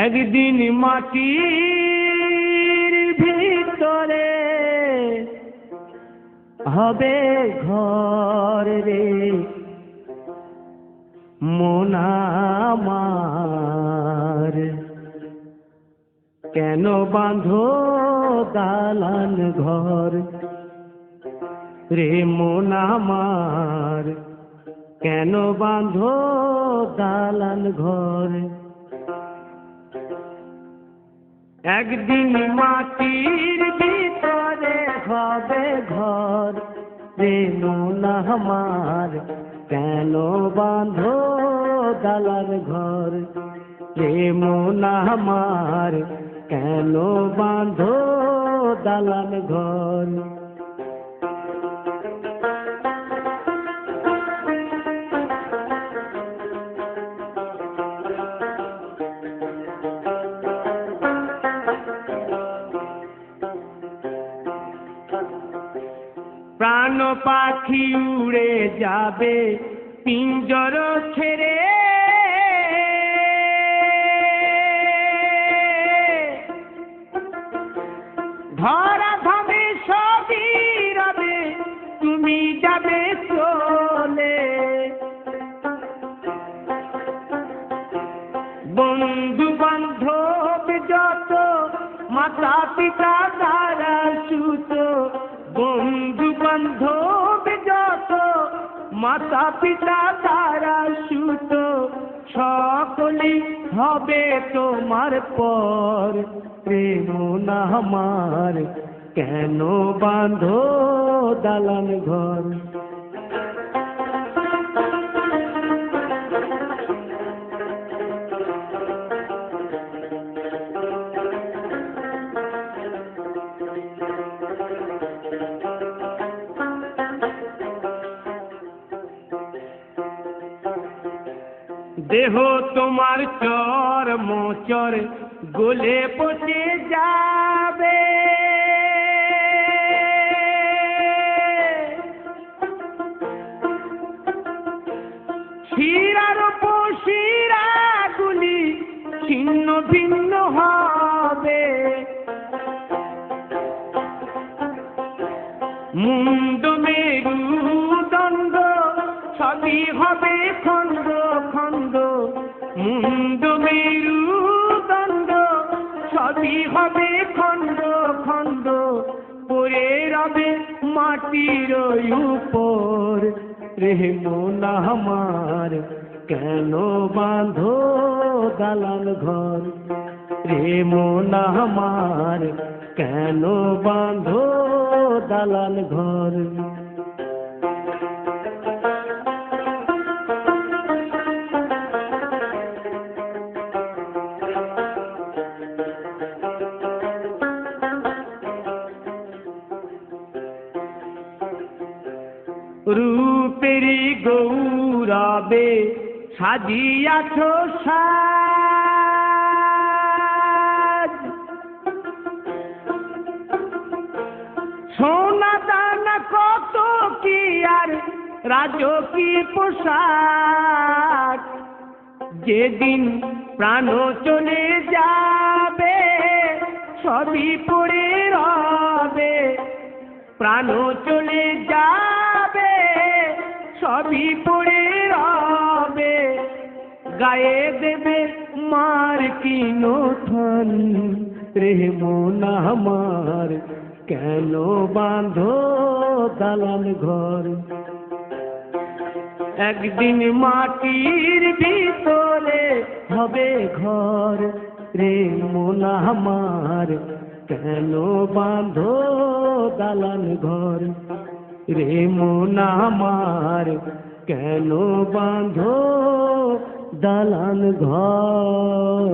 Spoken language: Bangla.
একদিন মাটির ভিতরে হবে ঘর রে মন আমার, কেন বাঁধো দালান ঘর রে মন আমার, কেন বাঁধো দালান ঘর। একদিন মাটির ভিতরে হবে ঘর রে মন আমার, কেন বাঁধো দালান ঘর রে মন আমার, কেন বাঁধো দালান ঘর। প্রাণ পাখি উড়ে যাবে পিঞ্জর ছেড়ে, ধরা ধামে সবই রবে তুমি যাবে চলে। বন্ধু বান্ধব যত মাতা পিতা দ্বারা সুত, বন্ধু বান্ধব যত মাতা পিতা দ্বারা সুত, সকলেই হবে তোমার পর রে মন আমার, কেন বাঁধো দালান ঘর। দেহ তোমার চর মোচর গলে পচে যাবে, শিরার শিরা গুলি ছিন্ন ভিন্ন হবে, মুন্ড মেরুদণ্ড সবই হবে খণ্ড খণ্ড, মুন্ড মেরুদণ্ড সবই হবে খণ্ড খণ্ড, পড়ে রবে মাটির উপর রে মন আমার, কেন বাঁধো দালান ঘর রে মন আমার, কেন বাঁধো দালান ঘর। রূপেরি গৌরবে সাজিয়াছ সাজ, সোনা দানা কত কি আর রাজকীয় পোশাক, যেদিন প্রাণ চলে যাবে সবই পড়ে রবে, প্রাণ চলে যাবে সবই পড়ে রবে, গায়ে দেবে মার কিনো থান রে মন আমার, কেন বাঁধো দালান ঘর। একদিন মাটির ভিতরে হবে ঘর রে মন আমার, কেন বাঁধো দালান ঘর রে মন আমার, কেন বাঁধো দালান ঘর।